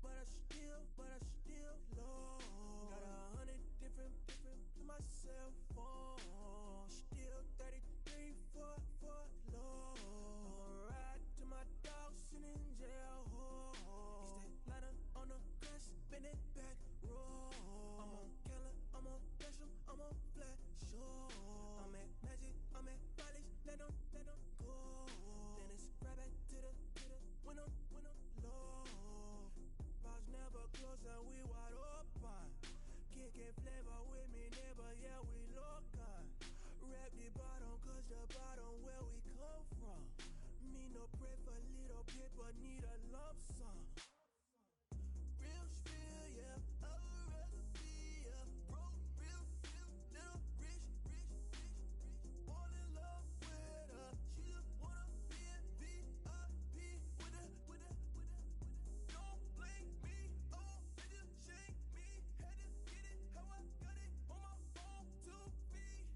but I still love. Got 100 different to my cell phone. Still 33 for low. I'ma ride to my dog sitting in jail. It's that ladder on the grass, spin it back, roll. I'm on Keller, I'm on Gresham, I'm on Flat Shore. I'm at Magic, I'm at Bally's, let them go. Then it's right back to the when I'm low. Bars never close and we wide open. Kicking flavor with me, neighbor, yeah, we local. Rap the bottom, cause the bottom where we come from. Me no pray for little paper, need a lump sum. Real spill, yeah, I would rather be, yeah. Broke, real, little rich. Fall in love with her, she just wanna be in VIP with her. Don't blame me, oh, bitch, shame me. Had to get it, how I got it, on my phone to be.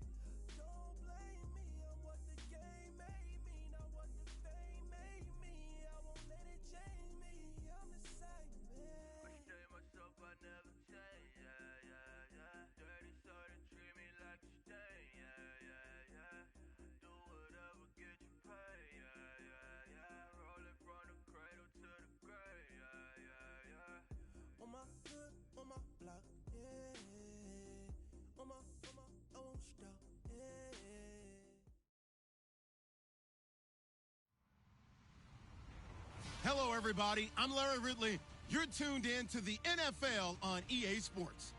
Don't blame me, I'm what the game made me, not what the fame made me. I won't let it change me, I'm the same man. I stay myself, I never change, yeah. Dirty soda, treat me like a stain, yeah. Do whatever, get you paid, yeah. Rolling from the cradle to the grave, yeah. On my hood, on my block, yeah. On my, I won't stop, yeah. Hello, everybody. I'm Larry Ridley. You're tuned in to the NFL on EA Sports.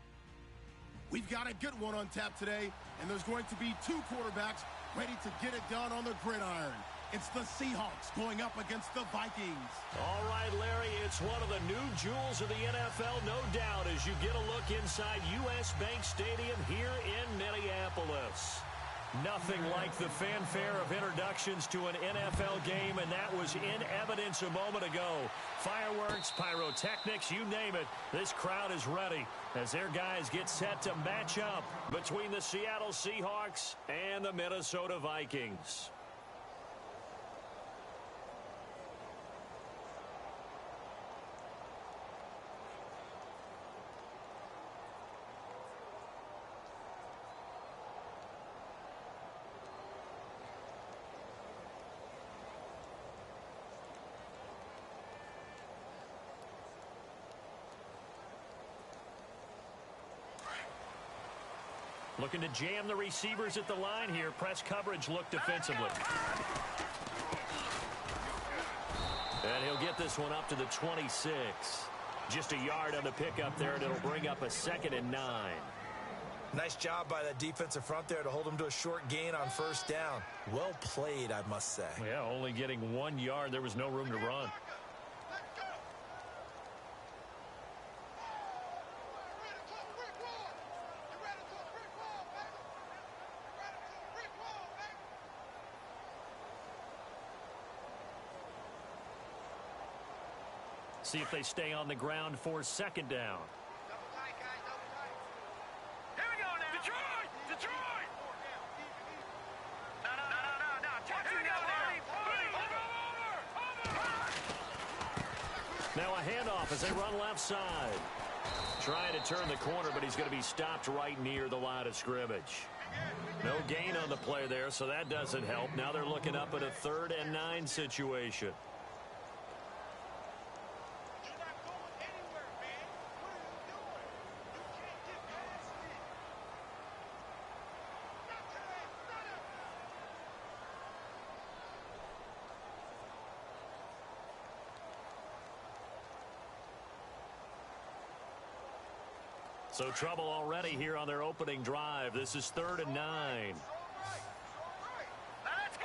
We've got a good one on tap today, and there's going to be two quarterbacks ready to get it done on the gridiron. It's the Seahawks going up against the Vikings. All right, Larry, it's one of the new jewels of the NFL, no doubt, as you get a look inside U.S. Bank Stadium here in Minneapolis. Nothing like the fanfare of introductions to an NFL game, and that was in evidence a moment ago. Fireworks, pyrotechnics, you name it. This crowd is ready as their guys get set to match up between the Seattle Seahawks and the Minnesota Vikings. Looking to jam the receivers at the line here. Press coverage look defensively. And he'll get this one up to the 26. Just a yard on the pickup there, and it'll bring up a 2nd and 9. Nice job by that defensive front there to hold him to a short gain on first down. Well played, I must say. Yeah, only getting 1 yard. There was no room to run. See if they stay on the ground for 2nd down. Double tight, guys, double tight. Here we go now. Detroit! No. Touch it now. Now a handoff as they run left side. Trying to turn the corner, but he's going to be stopped right near the line of scrimmage. No gain on the play there, so that doesn't help. Now they're looking up at a 3rd and 9 situation. So trouble already here on their opening drive. This is 3rd and 9. Let's go.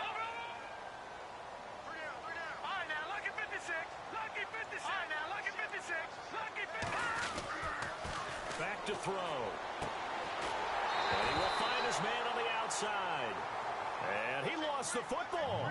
3 down. All right, now, lucky 56. Lucky 56. All right, now, lucky 56. Lucky 56. Back to throw. And he will find his man on the outside. And he lost the football.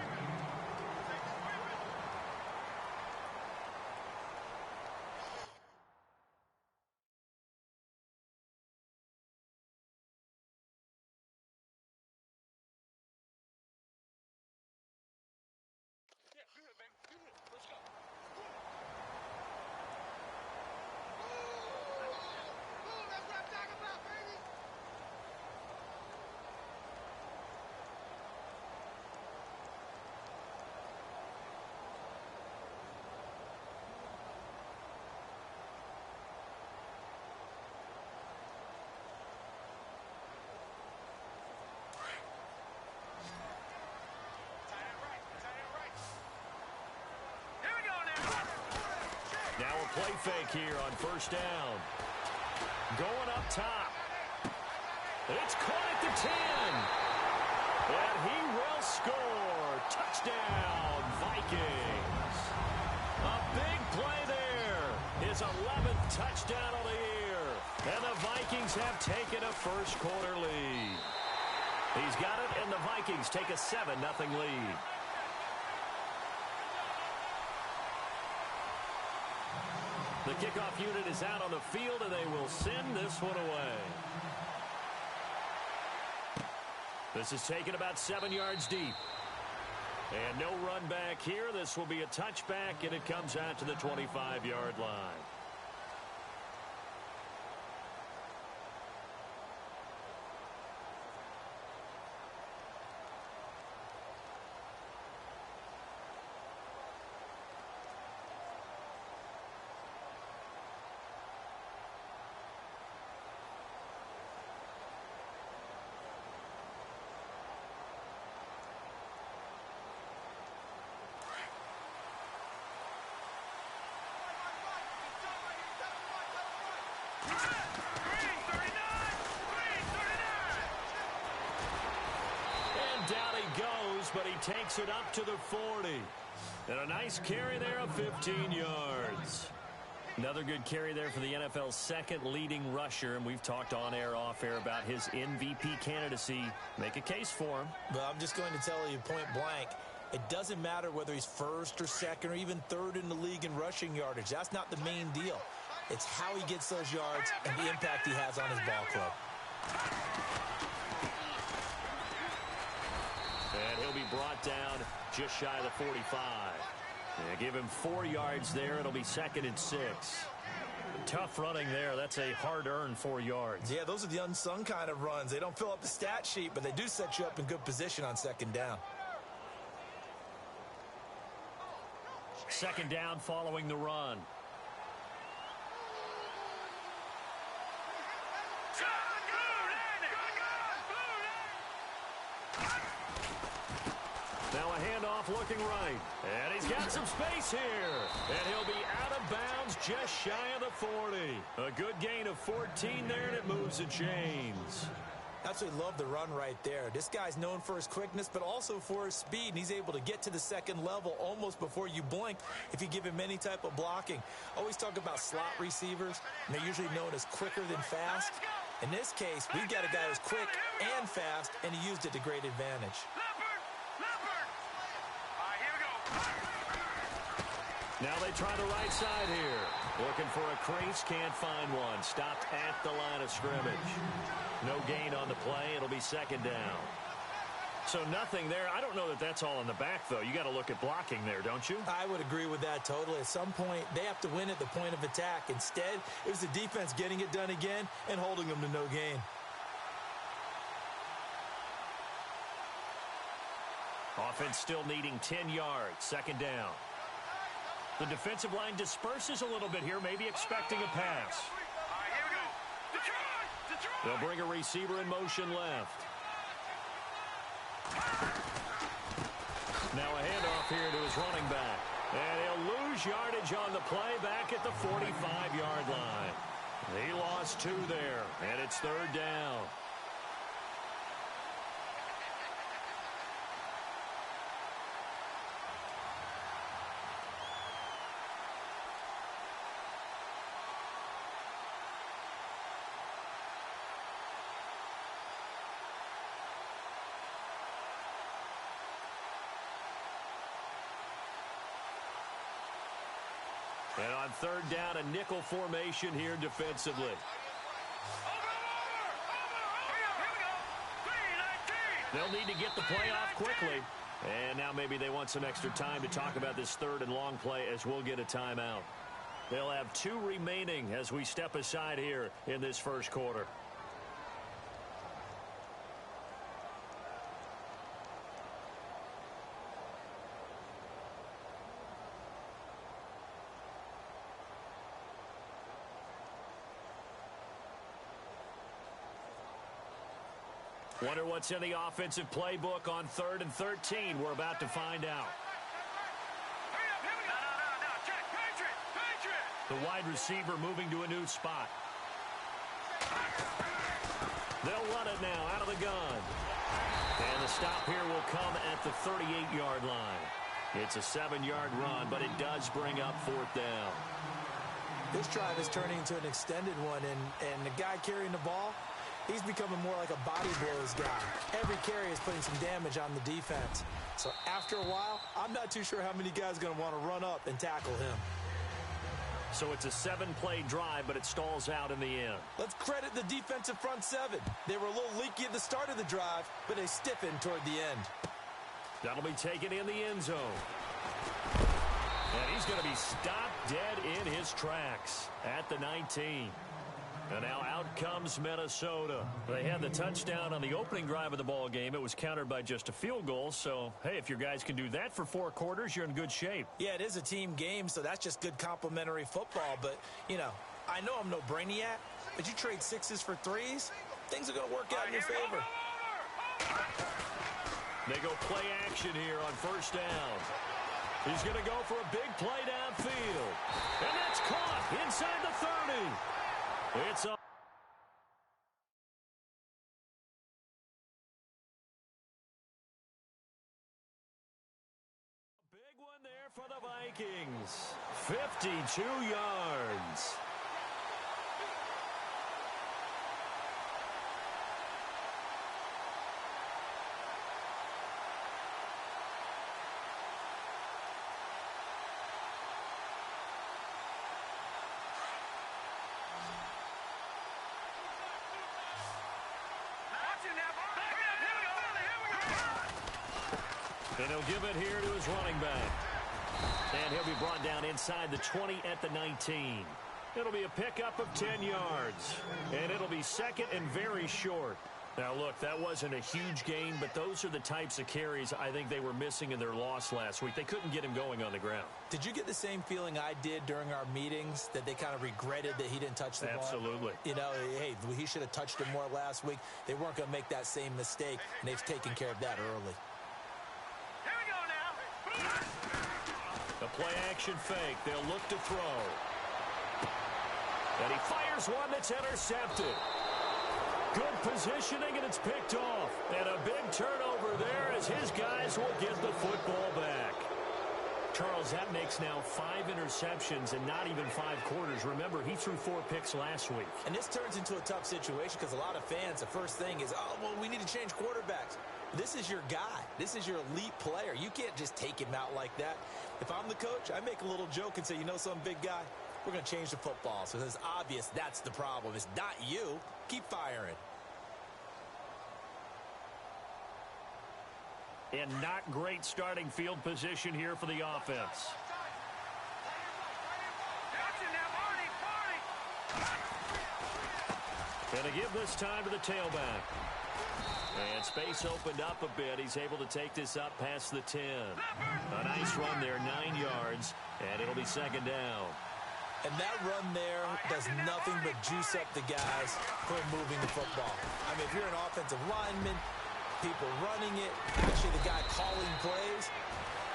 Now a play fake here on first down. Going up top. It's caught at the 10. And he will score. Touchdown, Vikings. A big play there. His 11th touchdown of the year. And the Vikings have taken a first quarter lead. He's got it, and the Vikings take a 7-0 lead. The kickoff unit is out on the field, and they will send this one away. This is taken about 7 yards deep. And no run back here. This will be a touchback, and it comes out to the 25-yard line. But he takes it up to the 40. And a nice carry there of 15 yards. Another good carry there for the NFL's second leading rusher. And we've talked on air, off air about his MVP candidacy. Make a case for him. Well, I'm just going to tell you point blank. It doesn't matter whether he's first or second or even third in the league in rushing yardage. That's not the main deal. It's how he gets those yards and the impact he has on his ball club. And he'll be brought down just shy of the 45. Give him 4 yards there. It'll be 2nd and 6. Tough running there. That's a hard-earned 4 yards. Yeah, those are the unsung kind of runs. They don't fill up the stat sheet, but they do set you up in good position on 2nd down. 2nd down following the run. Now a handoff looking right. And he's got some space here. And he'll be out of bounds just shy of the 40. A good gain of 14 there, and it moves the chains. Absolutely love the run right there. This guy's known for his quickness, but also for his speed. And he's able to get to the 2nd level almost before you blink if you give him any type of blocking. Always talk about slot receivers, and they're usually known as quicker than fast. In this case, we've got a guy who's quick and fast, and he used it to great advantage. Now they try the right side here. Looking for a crease, can't find one. Stopped at the line of scrimmage. No gain on the play. It'll be 2nd down. So nothing there. I don't know that that's all in the back, though. You got to look at blocking there, don't you? I would agree with that totally. At some point, they have to win at the point of attack. Instead, it was the defense getting it done again and holding them to no gain. Offense still needing 10 yards. 2nd down. The defensive line disperses a little bit here, maybe expecting a pass. They'll bring a receiver in motion left. Now a handoff here to his running back. And he'll lose yardage on the play back at the 45-yard line. He lost 2 there, and it's 3rd down. And on 3rd down, a nickel formation here defensively. They'll need to get the play off quickly. And now maybe they want some extra time to talk about this 3rd and long play as we'll get a timeout. They'll have 2 remaining as we step aside here in this first quarter. Wonder what's in the offensive playbook on 3rd and 13. We're about to find out. The wide receiver moving to a new spot. They'll run it now out of the gun. And the stop here will come at the 38-yard line. It's a 7-yard run, but it does bring up 4th down. This drive is turning into an extended one, and the guy carrying the ball, he's becoming more like a body blows guy. Every carry is putting some damage on the defense. So after a while, I'm not too sure how many guys are going to want to run up and tackle him. So it's a 7-play drive, but it stalls out in the end. Let's credit the defensive front 7. They were a little leaky at the start of the drive, but they stiffened toward the end. That'll be taken in the end zone. And he's going to be stopped dead in his tracks at the 19. And now out comes Minnesota. They had the touchdown on the opening drive of the ball game. It was countered by just a field goal. So, hey, if your guys can do that for 4 quarters, you're in good shape. Yeah, it is a team game, so that's just good complimentary football. But, you know, I know I'm no brainiac, but you trade 6s for 3s, things are going to work out in your favor. They go play action here on 1st down. He's going to go for a big play downfield. And that's caught inside the 30. It's a big one there for the Vikings. 52 yards. And he'll give it here to his running back. And he'll be brought down inside the 20 at the 19. It'll be a pickup of 10 yards. And it'll be 2nd and very short. Now, look, that wasn't a huge gain, but those are the types of carries I think they were missing in their loss last week. They couldn't get him going on the ground. Did you get the same feeling I did during our meetings, that they kind of regretted that he didn't touch the ball? Absolutely. You know, hey, he should have touched it more last week. They weren't going to make that same mistake, and they've taken care of that early. The play-action fake. They'll look to throw. And he fires one that's intercepted. Good positioning, and it's picked off. And a big turnover there as his guys will get the football back. Charles, that makes now 5 interceptions and not even 5 quarters. Remember, he threw 4 picks last week. And this turns into a tough situation because a lot of fans, the first thing is, oh, well, we need to change quarterbacks. This is your guy. This is your elite player. You can't just take him out like that. If I'm the coach, I make a little joke and say, you know something, big guy? We're going to change the football. So it's obvious that's the problem. It's not you. Keep firing. And not great starting field position here for the offense. And to give this time to the tailback. And space opened up a bit. He's able to take this up past the 10. A nice run there, 9 yards, and it'll be 2nd down. And that run there does nothing but juice up the guys who are moving the football. I mean, if you're an offensive lineman, people running it, actually the guy calling plays,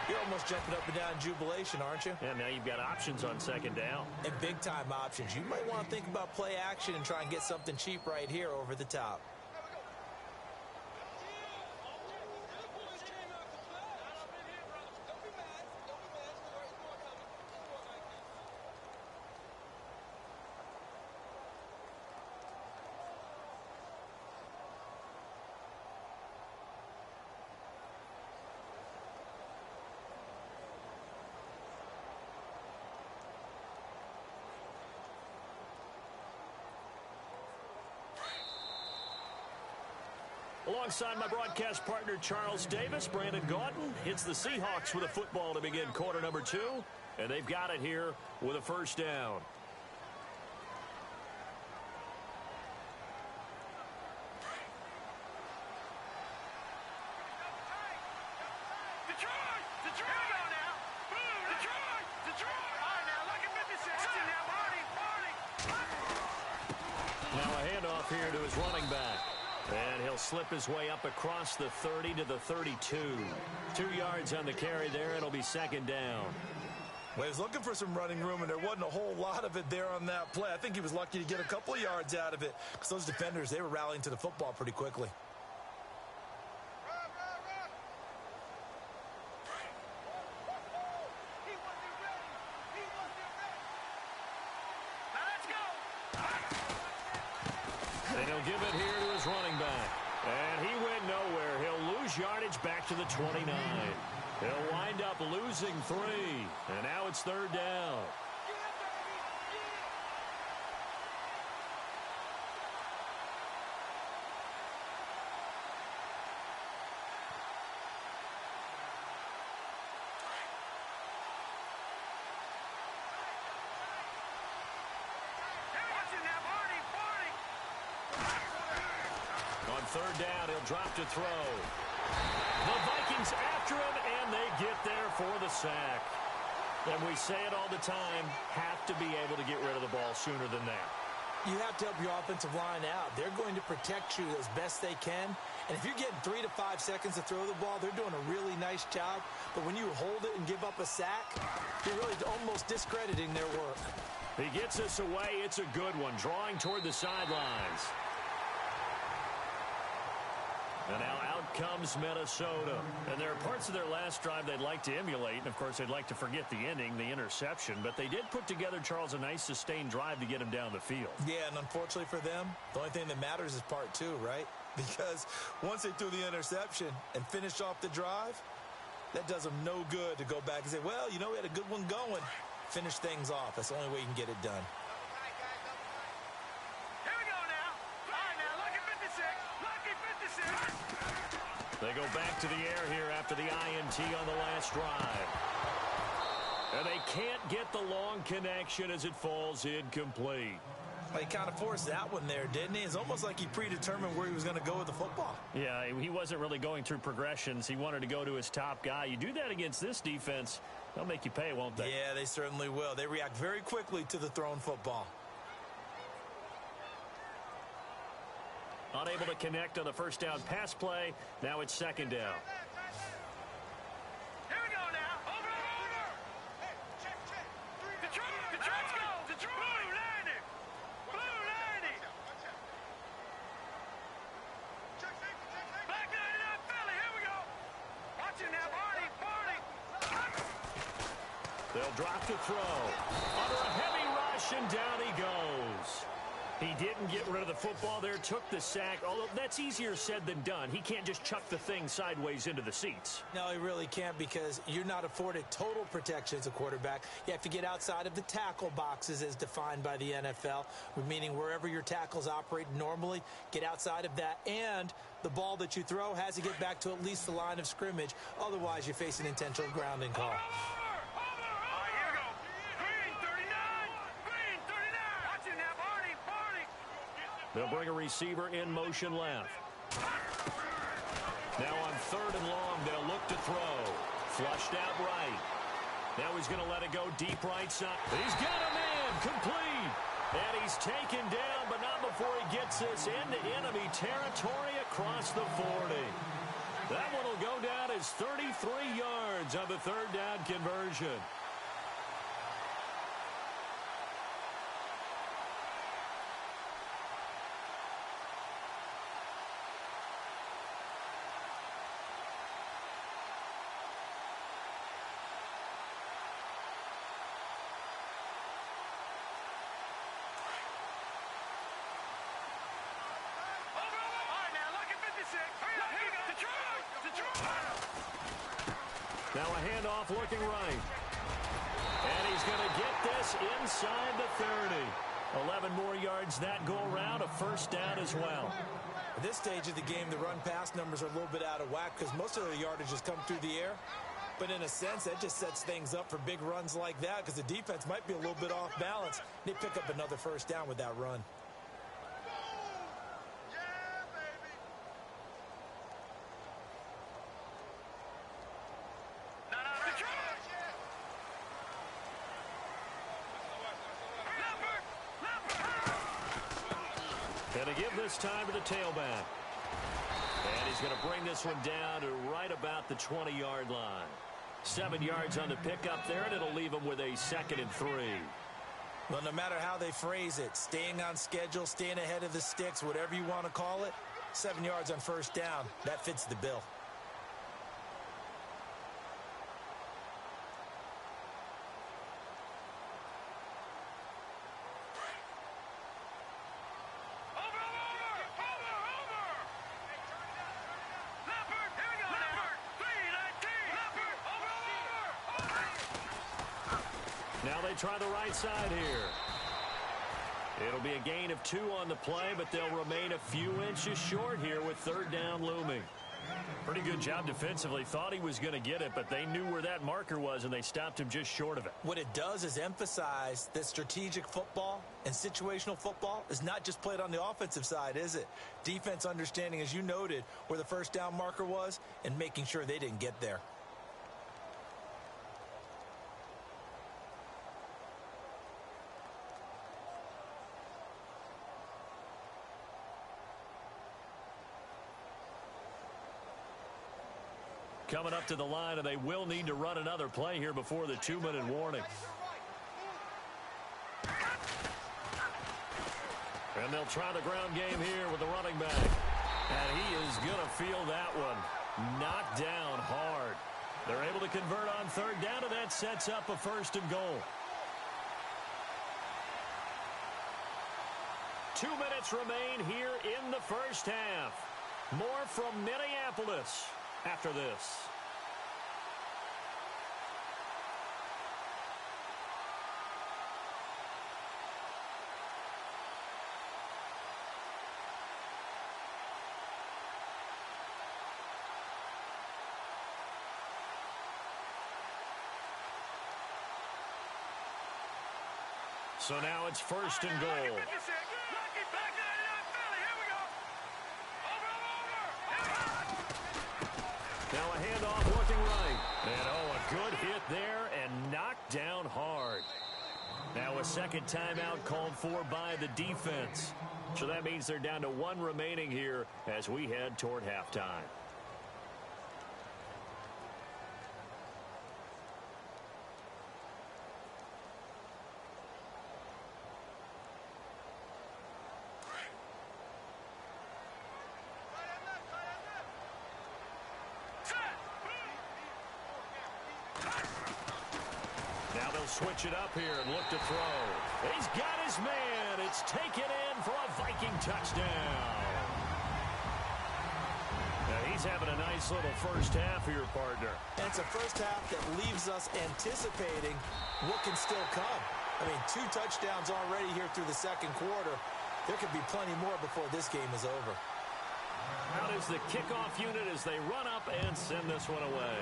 you're almost jumping up and down in jubilation, aren't you? And now you've got options on 2nd down. And big-time options. You might want to think about play action and try and get something cheap right here over the top. Alongside my broadcast partner, Charles Davis, Brandon Gaudin. It's the Seahawks with a football to begin quarter number 2. And they've got it here with a 1st down. Now a handoff here to his running back. And he'll slip his way up across the 30 to the 32. 2 yards on the carry there. It'll be 2nd down. Well, he was looking for some running room, and there wasn't a whole lot of it there on that play. I think he was lucky to get a couple of yards out of it because those defenders, they were rallying to the football pretty quickly. And he'll give it here to his running back. And he went nowhere. He'll lose yardage back to the 29. He'll wind up losing 3. And now it's 3rd down. On 3rd down, he'll drop to throw. The Vikings after him, and they get there for the sack. And we say it all the time, have to be able to get rid of the ball sooner than that. You have to help your offensive line out. They're going to protect you as best they can. And if you're getting 3 to 5 seconds to throw the ball, they're doing a really nice job. But when you hold it and give up a sack, you're really almost discrediting their work. He gets us away. It's a good one, drawing toward the sidelines. And now out comes Minnesota. And there are parts of their last drive they'd like to emulate. And, of course, they'd like to forget the ending, the interception. But they did put together, Charles, a nice sustained drive to get him down the field. Yeah, and unfortunately for them, the only thing that matters is part 2, right? Because once they threw the interception and finished off the drive, that does them no good to go back and say, well, you know, we had a good one going. Finish things off. That's the only way you can get it done. They go back to the air here after the INT on the last drive. And they can't get the long connection as it falls incomplete. Well, he kind of forced that one there, didn't he? It's almost like he predetermined where he was going to go with the football. Yeah, he wasn't really going through progressions. He wanted to go to his top guy. You do that against this defense, they'll make you pay, won't they? Yeah, they certainly will. They react very quickly to the thrown football. Unable to connect on the first down pass play. Now it's 2nd down. Here we go now. Over. Hey, check. The Chug. Let's go. The Chug. Blue landing. Back 99 Philly. Here we go. Watch it now, Barney. They'll drop to throw. Under a heavy rush, and down he goes. He didn't get rid of the football there, took the sack, although that's easier said than done. He can't just chuck the thing sideways into the seats. No, he really can't because you're not afforded total protection as a quarterback. You have to get outside of the tackle boxes as defined by the NFL, meaning wherever your tackles operate normally, get outside of that. And the ball that you throw has to get back to at least the line of scrimmage. Otherwise, you face an intentional grounding call. They'll bring a receiver in motion left. Now on 3rd and long, they'll look to throw. Flushed out right. Now he's going to let it go deep right side. He's got a man, complete. And he's taken down, but not before he gets this into enemy territory across the 40. That one will go down as 33 yards on the 3rd down conversion. Now a handoff looking right. And he's going to get this inside the 30. 11 more yards that go around, a 1st down as well. At this stage of the game, the run-pass numbers are a little bit out of whack because most of their yardage has come through the air. But in a sense, that just sets things up for big runs like that because the defense might be a little bit off balance. They pick up another 1st down with that run. And to give this time to the tailback. And he's going to bring this one down to right about the 20-yard line. 7 yards on the pickup there, and it'll leave them with a 2nd and 3. Well, no matter how they phrase it, staying on schedule, staying ahead of the sticks, whatever you want to call it, 7 yards on first down, that fits the bill. Now they try the right side here. It'll be a gain of 2 on the play, but they'll remain a few inches short here with 3rd down looming. Pretty good job defensively. Thought he was going to get it, but they knew where that marker was, and they stopped him just short of it. What it does is emphasize that strategic football and situational football is not just played on the offensive side, is it? Defense understanding, as you noted, where the first down marker was and making sure they didn't get there. Coming up to the line, and they will need to run another play here before the 2-minute warning. And they'll try the ground game here with the running back. And he is going to feel that one. Knocked down hard. They're able to convert on 3rd down, and that sets up a 1st and goal. 2 minutes remain here in the first half. More from Minneapolis after this. So now it's 1st and goal. Now a handoff looking right. And a good hit there and knocked down hard. Now a 2nd timeout called for by the defense. So that means they're down to 1 remaining here as we head toward halftime. Switch it up here and look to throw. He's got his man. It's taken in for a Viking touchdown. Now he's having a nice little first half here, partner. And it's a first half that leaves us anticipating what can still come. I mean, 2 touchdowns already here through the 2nd quarter. There could be plenty more before this game is over. Out is the kickoff unit as they run up and send this one away.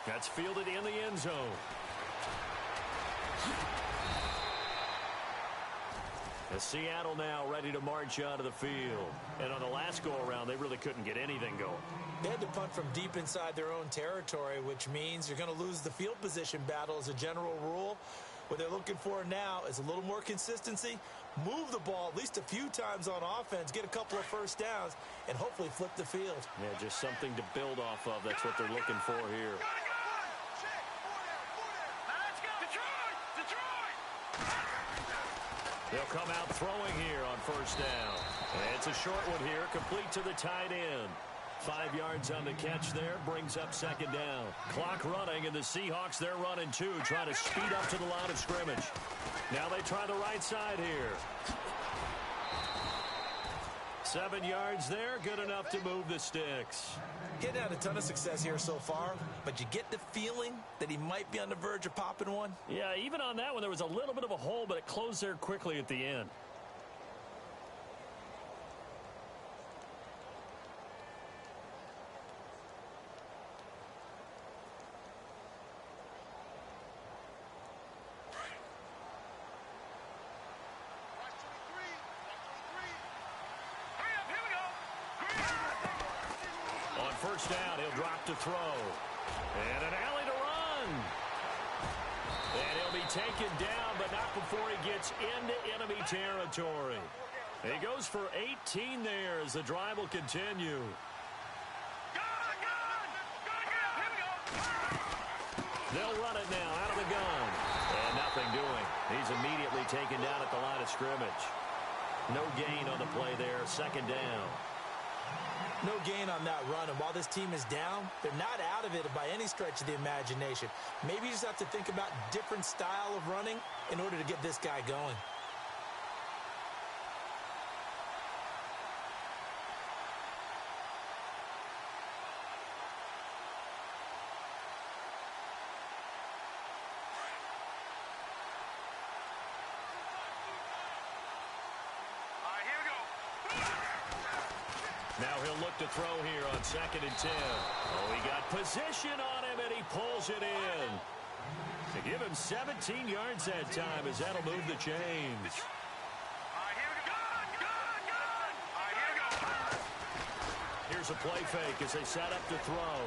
That's fielded in the end zone. As Seattle now ready to march onto the field. And on the last go-around, they really couldn't get anything going. They had to punt from deep inside their own territory, which means you're going to lose the field position battle as a general rule. What they're looking for now is a little more consistency, move the ball at least a few times on offense, get a couple of first downs, and hopefully flip the field. Yeah, just something to build off of. That's what they're looking for here. They'll come out throwing here on 1st down. And it's a short one here, complete to the tight end. 5 yards on the catch there, brings up 2nd down. Clock running, and the Seahawks, they're running 2, trying to speed up to the line of scrimmage. Now they try the right side here. 7 yards there, good enough to move the sticks. Getting had a ton of success here so far, but you get the feeling that he might be on the verge of popping one. Yeah, even on that one, there was a little bit of a hole, but it closed there quickly at the end. First down, he'll drop to throw. And an alley to run. And he'll be taken down, but not before he gets into enemy territory. He goes for 18 there as the drive will continue. They'll run it now out of the gun. And nothing doing. He's immediately taken down at the line of scrimmage. No gain on the play there. Second down. No gain on that run, and while this team is down, they're not out of it by any stretch of the imagination. Maybe you just have to think about different style of running in order to get this guy going. Now he'll look to throw here on 2nd and 10. Oh, he got position on him, and he pulls it in. To give him 17 yards that time, as that'll move the chains. Here's a play fake as they set up to throw.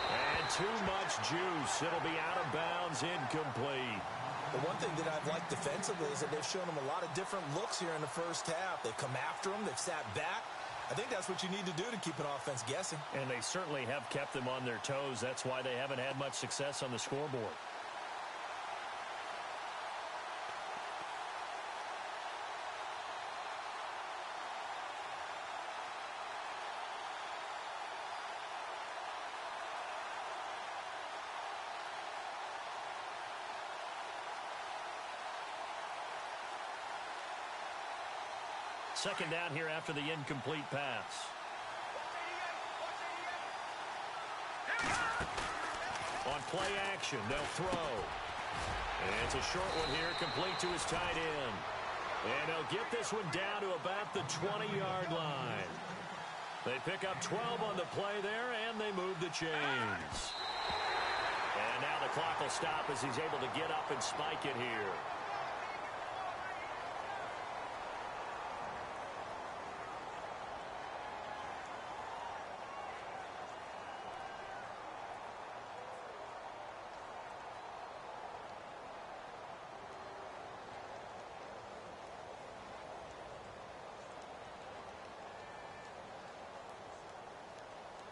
And too much juice. It'll be out of bounds, incomplete. The one thing that I've liked defensively is that they've shown them a lot of different looks here in the first half. They've come after them. They've sat back. I think that's what you need to do to keep an offense guessing. And they certainly have kept them on their toes. That's why they haven't had much success on the scoreboard. Second down here after the incomplete pass. On play action, they'll throw. And it's a short one here, complete to his tight end. And they'll get this one down to about the 20-yard line. They pick up 12 on the play there, and they move the chains. And now the clock will stop as he's able to get up and spike it here.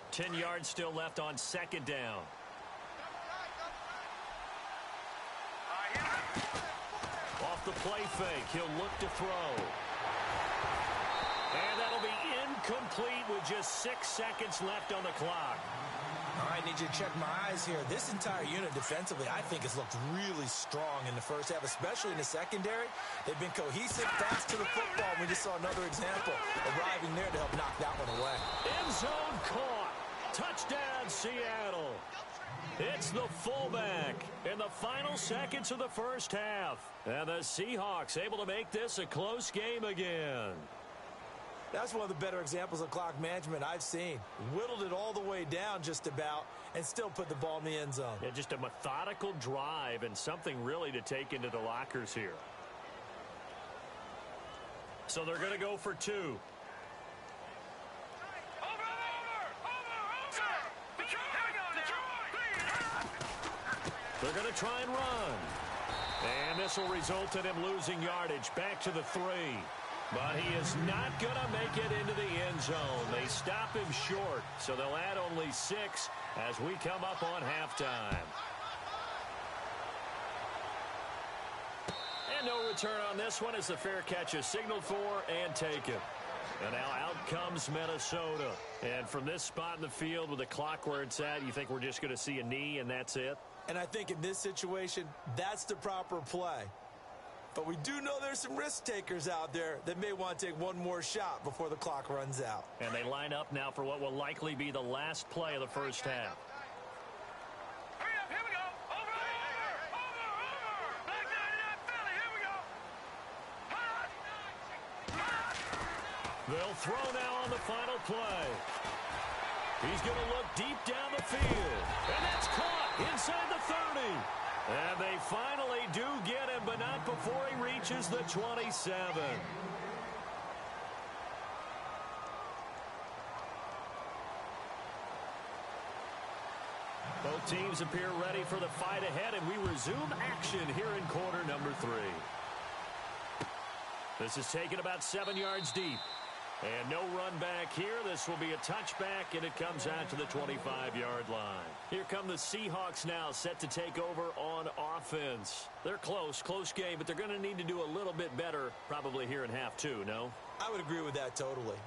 Ten yards still left on second down. Off the play fake, he'll look to throw. And that'll be incomplete with just 6 seconds left on the clock. All right, need you to check my eyes here. This entire unit defensively, I think, has looked really strong in the first half, especially in the secondary. They've been cohesive, fast to the football. We just saw another example arriving there to help knock that one away. End zone caught. Touchdown, Seattle. It's the fullback in the final seconds of the first half. And the Seahawks able to make this a close game again. That's one of the better examples of clock management I've seen. Whittled it all the way down just about and still put the ball in the end zone. Yeah, just a methodical drive and something really to take into the lockers here. So they're going to go for 2. They're going to try and run. And this will result in him losing yardage back to the 3. But he is not going to make it into the end zone. They stop him short, so they'll add only 6 as we come up on halftime. And no return on this one as the fair catch is signaled for and taken. And now out comes Minnesota. And from this spot in the field with the clock where it's at, you think we're just going to see a knee and that's it? And I think in this situation, that's the proper play. But we do know there's some risk takers out there that may want to take one more shot before the clock runs out. And they line up now for what will likely be the last play of the first half. Hurry up, here we go. Over. Black 99 Philly, here we go. They'll throw now on the final play. He's going to look deep down the field. And that's caught inside the 30. And they finally do get him, but not before he reaches the 27. Both teams appear ready for the fight ahead, and we resume action here in quarter number 3. This is taken about 7 yards deep. And no run back here. This will be a touchback, and it comes out to the 25-yard line. Here come the Seahawks now, set to take over on offense. They're close game, but they're going to need to do a little bit better probably here in half two, no? I would agree with that totally.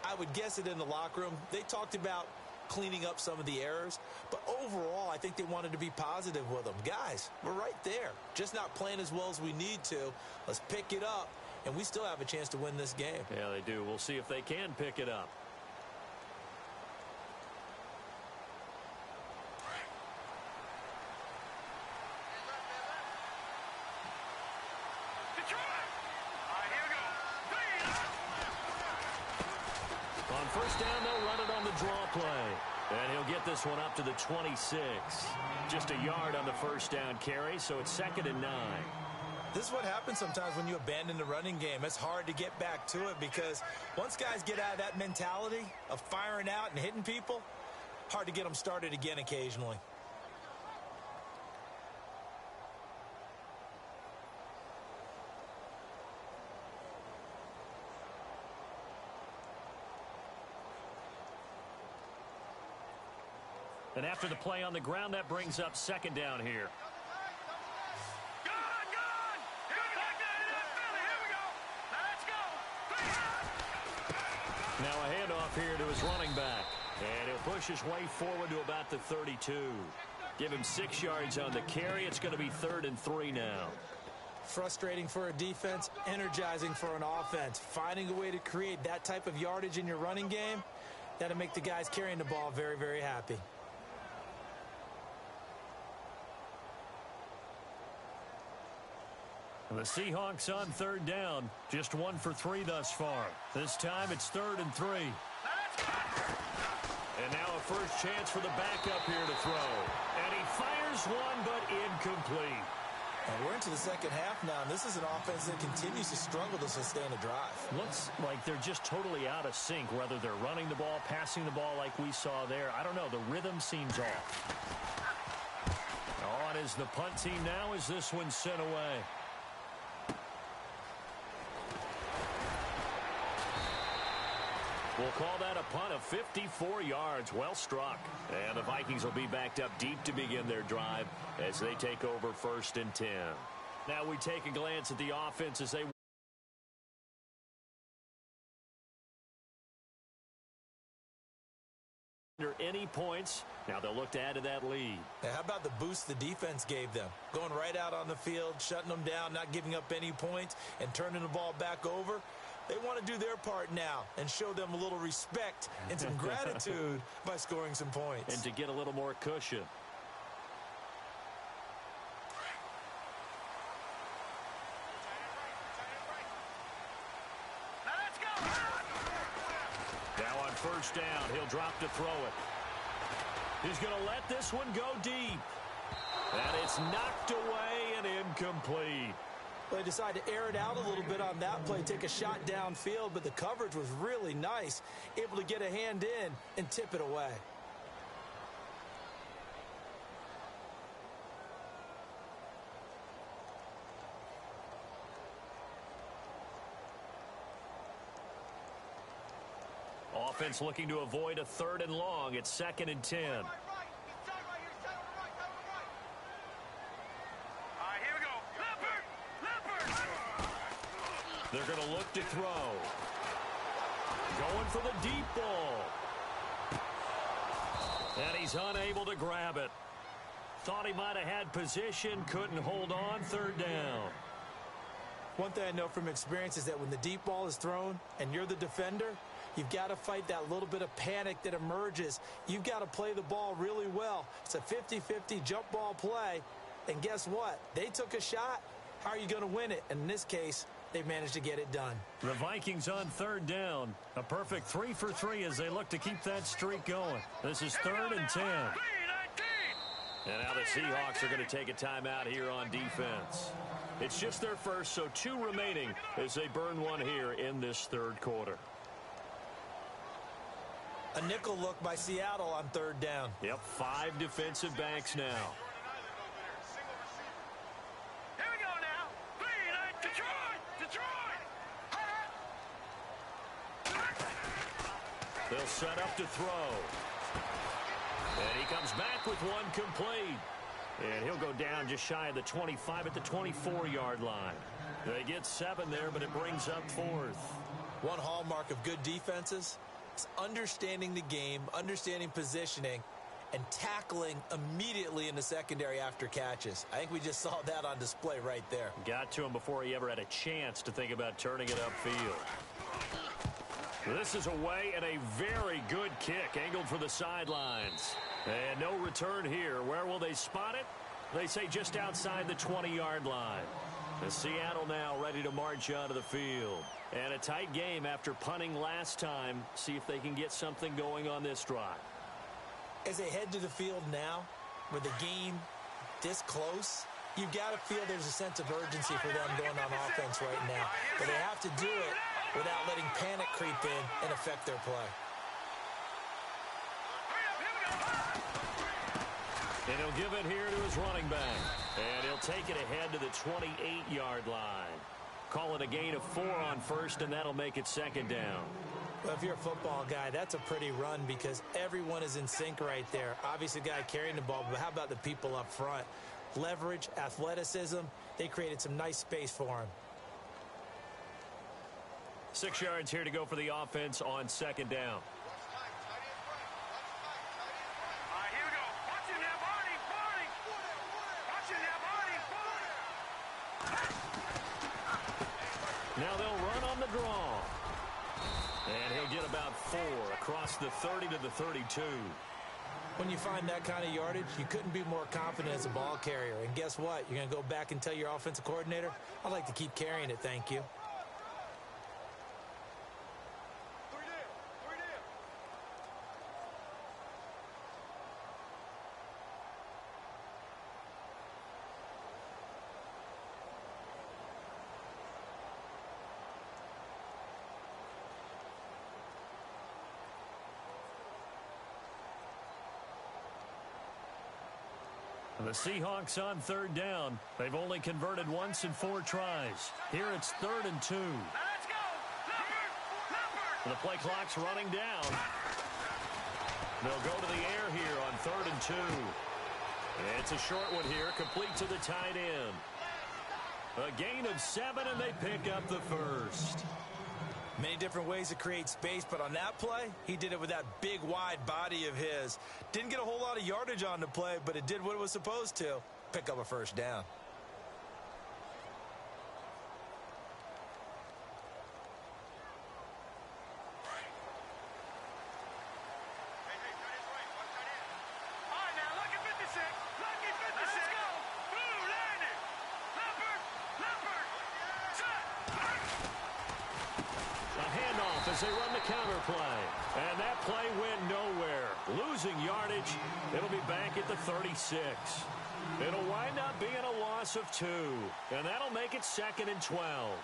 I would guess it in the locker room. They talked about cleaning up some of the errors, but overall, I think they wanted to be positive with them. Guys, we're right there. Just not playing as well as we need to. Let's pick it up. And we still have a chance to win this game. Yeah, they do. We'll see if they can pick it up. On first down, they'll run it on the draw play. And he'll get this one up to the 26. Just a yard on the first down carry, so it's 2nd and 9. This is what happens sometimes when you abandon the running game. It's hard to get back to it because once guys get out of that mentality of firing out and hitting people, hard to get them started again occasionally. And after the play on the ground, that brings up 2nd down here. Now a handoff here to his running back. And he'll push his way forward to about the 32. Give him 6 yards on the carry. It's going to be 3rd and 3 now. Frustrating for a defense, energizing for an offense. Finding a way to create that type of yardage in your running game, that'll make the guys carrying the ball very, very happy. The Seahawks on 3rd down. Just 1 for 3 thus far. This time it's 3rd and 3. And now a first chance for the backup here to throw. And he fires one, but incomplete. And we're into the second half now, and this is an offense that continues to struggle to sustain a drive. Looks like they're just totally out of sync, whether they're running the ball, passing the ball like we saw there. I don't know. The rhythm seems off. On is the punt team now as this one's sent away. We'll call that a punt of 54 yards. Well struck. And the Vikings will be backed up deep to begin their drive as they take over 1st and 10. Now we take a glance at the offense as they under any points. Now they'll look to add to that lead. Now, how about the boost the defense gave them? Going right out on the field, shutting them down, not giving up any points, and turning the ball back over. They want to do their part now and show them a little respect and some gratitude by scoring some points. And to get a little more cushion. Now on first down, he'll drop to throw it. He's going to let this one go deep. And it's knocked away and incomplete. They decided to air it out a little bit on that play, take a shot downfield, but the coverage was really nice, able to get a hand in and tip it away. Offense looking to avoid a 3rd and long. It's 2nd and 10. They're going to look to throw. Going for the deep ball. And he's unable to grab it. Thought he might have had position, couldn't hold on. 3rd down. One thing I know from experience is that when the deep ball is thrown and you're the defender, you've got to fight that little bit of panic that emerges. You've got to play the ball really well. It's a 50-50 jump ball play. And guess what? They took a shot. How are you going to win it? And in this case, they managed to get it done. The Vikings on 3rd down. A perfect 3 for 3 as they look to keep that streak going. This is 3rd and 10. And now the Seahawks are going to take a timeout here on defense. It's just their first, so 2 remaining as they burn one here in this 3rd quarter. A nickel look by Seattle on 3rd down. Yep, 5 defensive backs now. They'll set up to throw. And he comes back with one complete. And he'll go down just shy of the 25 at the 24-yard line. They get 7 there, but it brings up 4th. One hallmark of good defenses is understanding the game, understanding positioning, and tackling immediately in the secondary after catches. I think we just saw that on display right there. Got to him before he ever had a chance to think about turning it upfield. This is away and a very good kick angled for the sidelines. And no return here. Where will they spot it? They say just outside the 20-yard line. The Seattle now ready to march onto the field. And a tight game after punting last time. See if they can get something going on this drive. As they head to the field now, with the game this close, you've got to feel there's a sense of urgency for them going on offense right now. But they have to do it without letting panic creep in and affect their play. And he'll give it here to his running back. And he'll take it ahead to the 28-yard line. Call it a gain of 4 on first, and that'll make it second down. Well, if you're a football guy, that's a pretty run because everyone is in sync right there. Obviously, the guy carrying the ball, but how about the people up front? Leverage, athleticism, they created some nice space for him. 6 yards here to go for the offense on second down. Now they'll run on the draw. And he'll get about 4 across the 30 to the 32. When you find that kind of yardage, you couldn't be more confident as a ball carrier. And guess what? You're going to go back and tell your offensive coordinator, I'd like to keep carrying it, thank you. The Seahawks on third down. They've only converted once in 4 tries. Here it's 3rd and 2. Let's go! The play clock's running down. They'll go to the air here on 3rd and 2. It's a short one here, complete to the tight end. A gain of 7, and they pick up the first. Many different ways to create space, but on that play, he did it with that big, wide body of his. Didn't get a whole lot of yardage on the play, but it did what it was supposed to. Pick up a first down. As they run the counter play. And that play went nowhere. Losing yardage. It'll be back at the 36. It'll wind up being a loss of 2. And that'll make it 2nd and 12.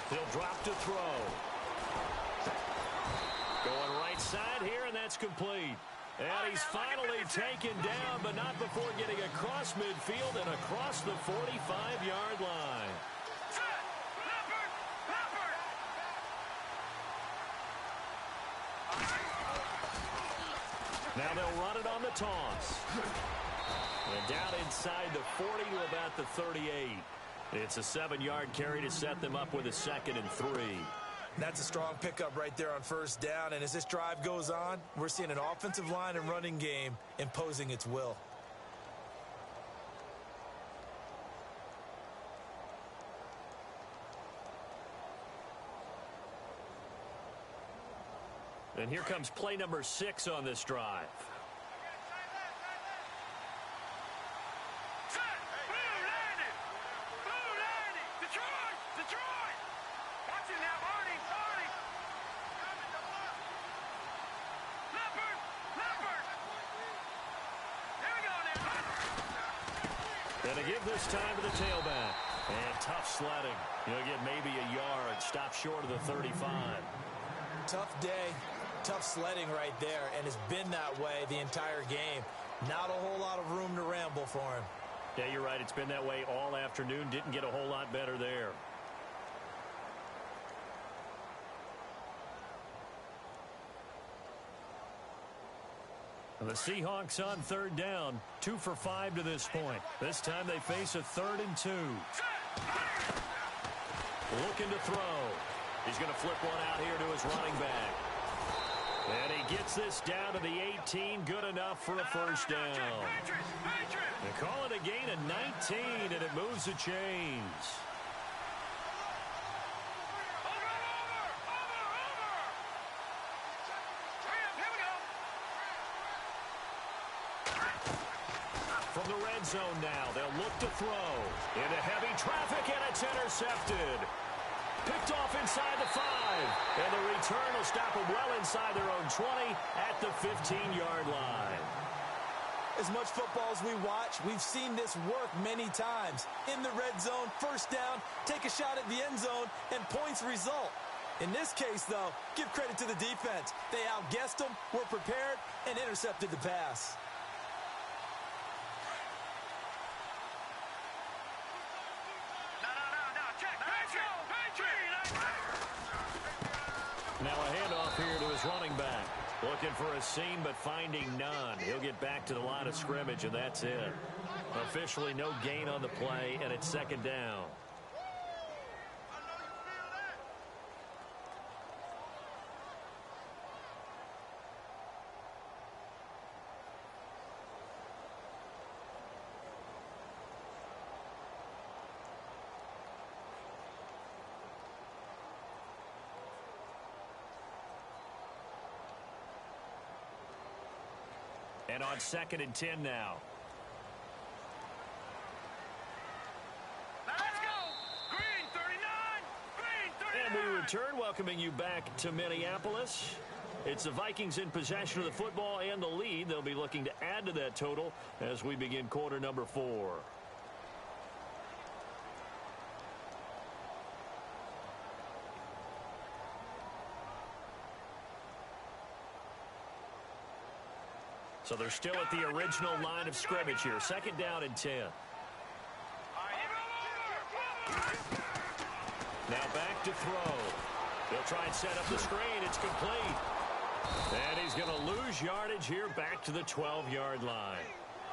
He'll drop to throw. Going right side here, and that's complete. And he's finally taken down, but not before getting across midfield and across the 45-yard line. Now they'll run it on the toss. And down inside the 40 to about the 38. It's a 7-yard carry to set them up with a 2nd and 3. That's a strong pickup right there on first down. And as this drive goes on, we're seeing an offensive line and running game imposing its will. And here comes play number 6 on this drive. And to give this time to the tailback. And tough sledding. He'll get maybe a yard. Stop short of the 35. Tough day. Tough sledding right there. And it's been that way the entire game. Not a whole lot of room to ramble for him. Yeah, you're right. It's been that way all afternoon. Didn't get a whole lot better there. The Seahawks on third down. 2 for 5 to this point. This time they face a 3rd and 2. Looking to throw. He's going to flip one out here to his running back. And he gets this down to the 18. Good enough for a first down. They call it a gain of 19, and it moves the chains. From the red zone now, they'll look to throw. Into heavy traffic, and it's intercepted. Picked off inside the 5. And the return will stop them well inside their own 20 at the 15-yard line. As much football as we watch, we've seen this work many times. In the red zone, first down, take a shot at the end zone, and points result. In this case, though, give credit to the defense. They outguessed them, were prepared, and intercepted the pass. Now a handoff here to his running back. Looking for a seam, but finding none. He'll get back to the line of scrimmage, and that's it. Officially no gain on the play, and it's second down. And on 2nd and 10 now. Let's go! Green 39! Green 39! And we return, welcoming you back to Minneapolis. It's the Vikings in possession of the football and the lead. They'll be looking to add to that total as we begin quarter number 4. So they're still at the original line of scrimmage here. 2nd down and 10. Now back to throw. They'll try and set up the screen. It's complete. And he's going to lose yardage here back to the 12-yard line.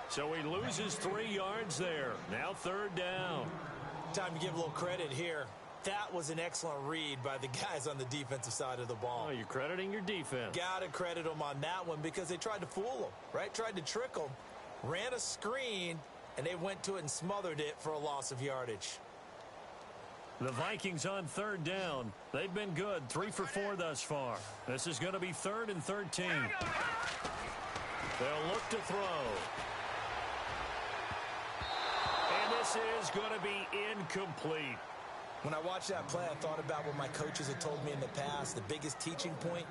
So he loses 3 yards there. Now 3rd down. Time to give a little credit here. That was an excellent read by the guys on the defensive side of the ball. Oh, you're crediting your defense. Got to credit them on that one because they tried to fool them, right? Tried to trick them. Ran a screen, and they went to it and smothered it for a loss of yardage. The Vikings on 3rd down. They've been good. 3 for 4 thus far. This is going to be 3rd and 13. They'll look to throw. And this is going to be incomplete. When I watched that play, I thought about what my coaches had told me in the past. The biggest teaching point,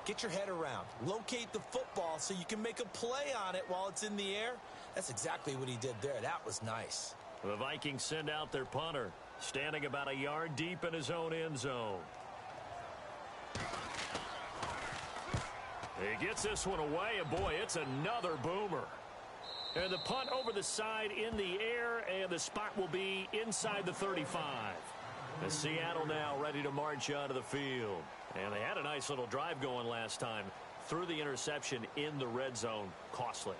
get your head around. Locate the football so you can make a play on it while it's in the air. That's exactly what he did there. That was nice. The Vikings send out their punter, standing about a yard deep in his own end zone. He gets this one away, and boy, it's another boomer. And the punt over the side in the air, and the spot will be inside the 35. And Seattle now ready to march onto the field. And they had a nice little drive going last time. Threw the interception in the red zone. Costly.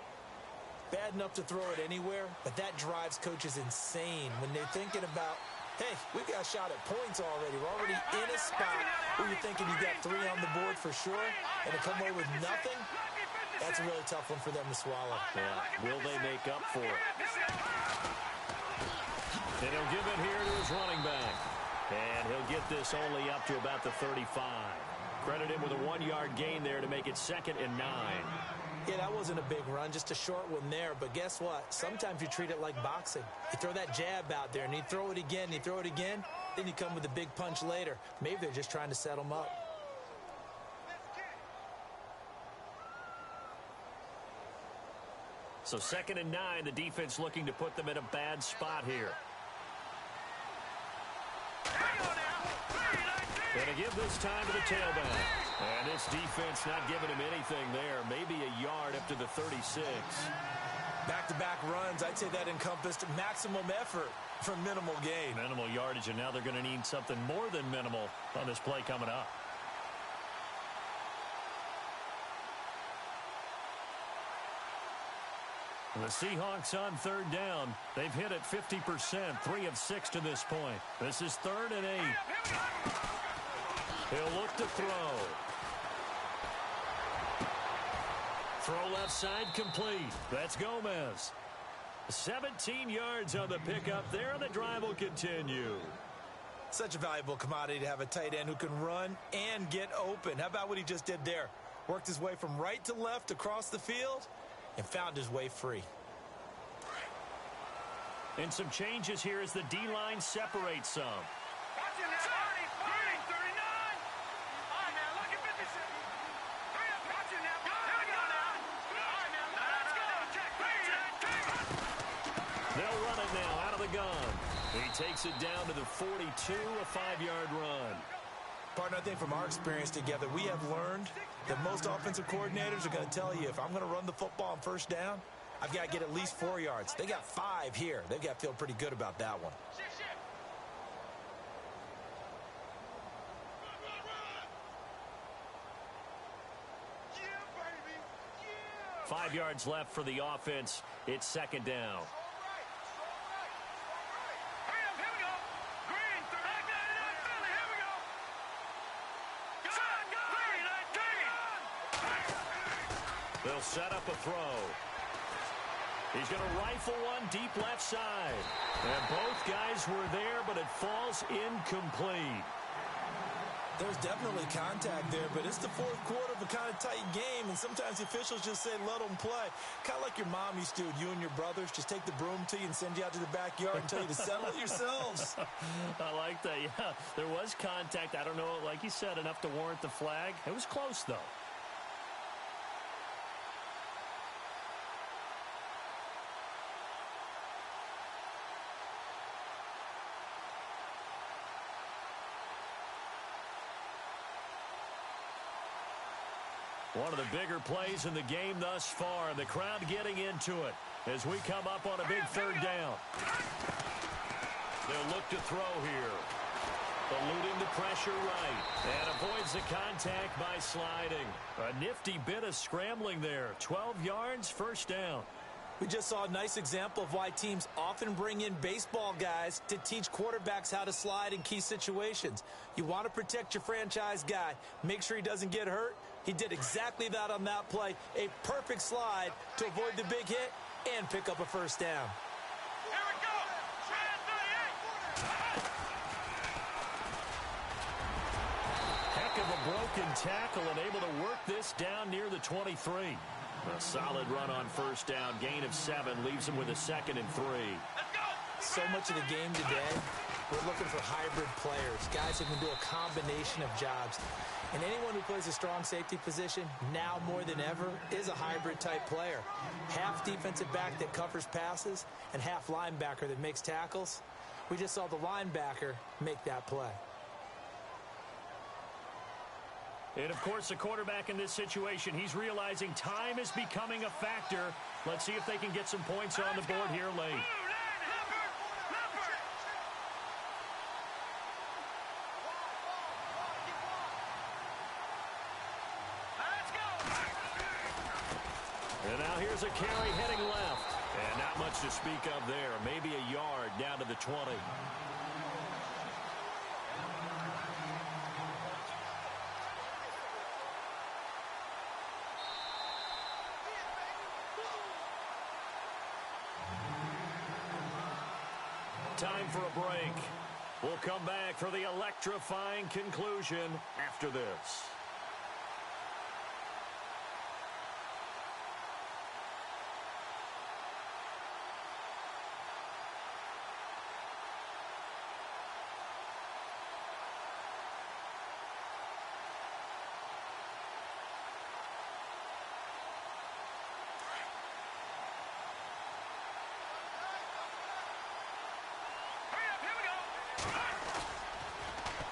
Bad enough to throw it anywhere, but that drives coaches insane when they're thinking about, hey, we've got a shot at points already. We're already in a spot where you're thinking you got 3 on the board for sure, and to come away with nothing, that's a really tough one for them to swallow. Yeah. Will they make up for it? And he'll give it here to his running back. And he'll get this only up to about the 35. Credit him with a 1-yard gain there to make it 2nd and 9. Yeah, that wasn't a big run, just a short one there. But guess what? Sometimes you treat it like boxing. You throw that jab out there, and you throw it again, and you throw it again. Then you come with a big punch later. Maybe they're just trying to set them up. So 2nd and 9, the defense looking to put them in a bad spot here. And to give this time to the tailback. And this defense not giving him anything there. Maybe a yard up to the 36. Back-to-back runs, I'd say that encompassed maximum effort for minimal gain. Minimal yardage, and now they're going to need something more than minimal on this play coming up. The Seahawks on 3rd down. They've hit it 50%, 3 of 6 to this point. This is 3rd and 8. He'll look to throw. Throw left side complete. That's Gomez. 17 yards on the pickup there, and the drive will continue. Such a valuable commodity to have a tight end who can run and get open. How about what he just did there? Worked his way from right to left across the field and found his way free. And some changes here as the D-line separates some. They'll run it now out of the gun. He takes it down to the 42, a 5-yard run. Partner, I think from our experience together, we have learned that most offensive coordinators are going to tell you, if I'm going to run the football on 1st down, I've got to get at least 4 yards. They got 5 here. They've got to feel pretty good about that one. 5 yards left for the offense. It's 2nd down. They'll set up a throw. He's going to rifle one deep left side. And both guys were there, but it falls incomplete. There's definitely contact there, but it's the 4th quarter of a kind of tight game, and sometimes the officials just say, let them play. Kind of like your mom used to do with you and your brothers. Just take the broom to you and send you out to the backyard and tell you to settle it yourselves. I like that, yeah. There was contact. I don't know, like you said, enough to warrant the flag. It was close, though. One of the bigger plays in the game thus far, and the crowd getting into it as we come up on a big 3rd down. They'll look to throw here. Eluding the pressure right, and avoids the contact by sliding. A nifty bit of scrambling there. 12 yards, 1st down. We just saw a nice example of why teams often bring in baseball guys to teach quarterbacks how to slide in key situations. You want to protect your franchise guy. Make sure he doesn't get hurt. He did exactly that on that play. A perfect slide to avoid the big hit and pick up a 1st down. Here we go! Heck of a broken tackle and able to work this down near the 23. A solid run on 1st down. Gain of 7 leaves him with a 2nd and 3. So much of the game today, we're looking for hybrid players, guys who can do a combination of jobs. And anyone who plays a strong safety position, now more than ever, is a hybrid-type player. Half defensive back that covers passes and half linebacker that makes tackles. We just saw the linebacker make that play. And, of course, the quarterback in this situation, he's realizing time is becoming a factor. Let's see if they can get some points on the board here late. And now here's a carry heading left. And not much to speak of there. Maybe a yard down to the 20. Time for a break. We'll come back for the electrifying conclusion after this.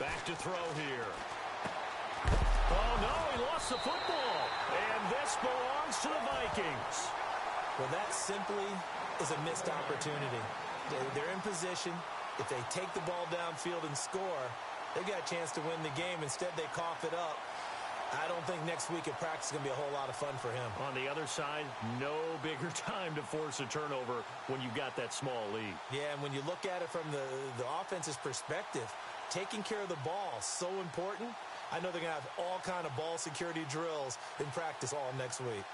Back to throw here. Oh, no, he lost the football. And this belongs to the Vikings. Well, that simply is a missed opportunity. They're in position. If they take the ball downfield and score, they've got a chance to win the game. Instead, they cough it up. I don't think next week at practice is going to be a whole lot of fun for him. On the other side, no bigger time to force a turnover when you've got that small lead. Yeah, and when you look at it from the offense's perspective, taking care of the ball is so important. I know they're going to have all kind of ball security drills in practice all next week.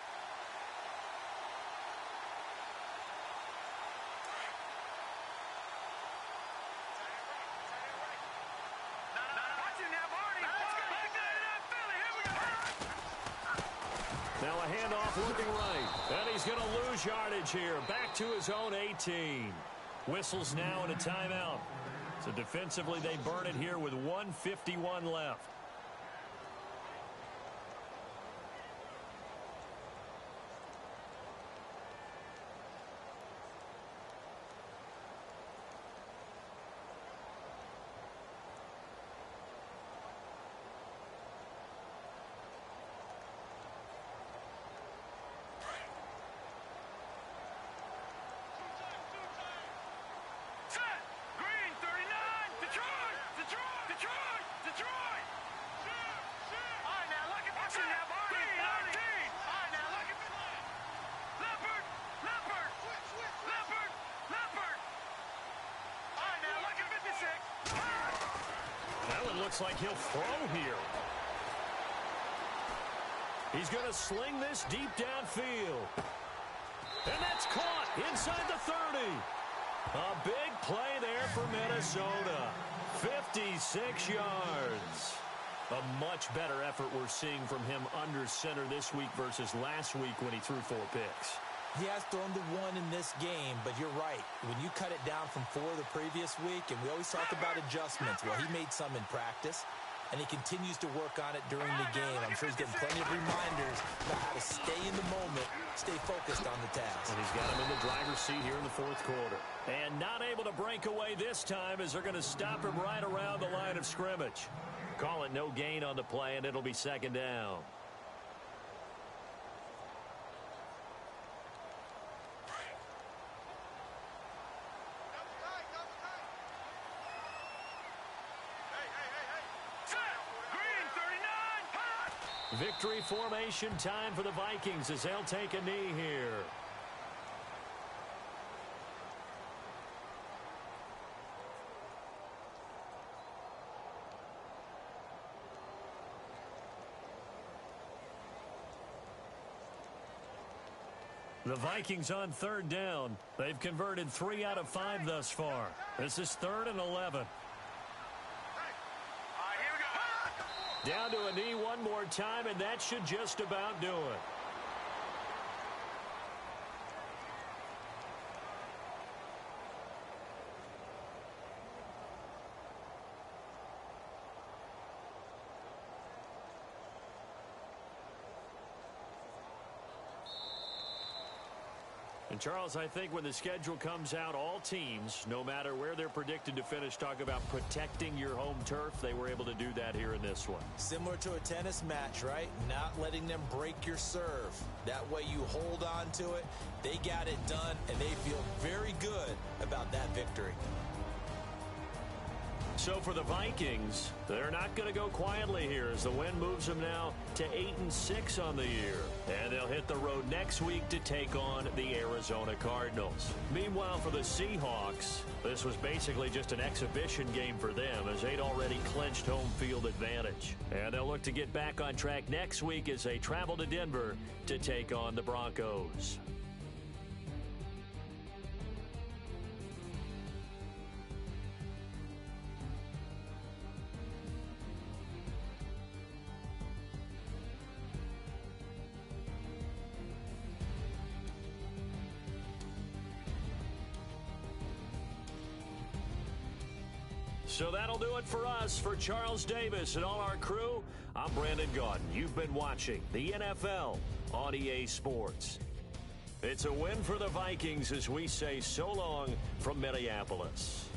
Now a handoff looking right. And he's going to lose yardage here. Back to his own 18. Whistles now and a timeout. So defensively they burn it here with 1:51 left. Looks like he'll throw here. He's going to sling this deep downfield. And that's caught inside the 30. A big play there for Minnesota. 56 yards. A much better effort we're seeing from him under center this week versus last week when he threw 4 picks. He has thrown to 1 in this game, but you're right. When you cut it down from 4 the previous week, and we always talk about adjustments, well, he made some in practice, and he continues to work on it during the game. I'm sure he's getting plenty of reminders about how to stay in the moment, stay focused on the task. And he's got him in the driver's seat here in the 4th quarter. And not able to break away this time as they're going to stop him right around the line of scrimmage. Call it no gain on the play, and it'll be 2nd down. Victory formation time for the Vikings as they'll take a knee here. The Vikings on 3rd down. They've converted 3 out of 5 thus far. This is 3rd and 11. Down to a knee one more time, and that should just about do it. And Charles, I think when the schedule comes out, all teams, no matter where they're predicted to finish, talk about protecting your home turf. They were able to do that here in this one. Similar to a tennis match, right? Not letting them break your serve. That way you hold on to it. They got it done, and they feel very good about that victory. So for the Vikings, they're not going to go quietly here as the win moves them now to 8-6 on the year. And they'll hit the road next week to take on the Arizona Cardinals. Meanwhile, for the Seahawks, this was basically just an exhibition game for them as they'd already clinched home field advantage. And they'll look to get back on track next week as they travel to Denver to take on the Broncos. So that'll do it for us. For Charles Davis and all our crew, I'm Brandon Gaudin. You've been watching the NFL on EA Sports. It's a win for the Vikings as we say so long from Minneapolis.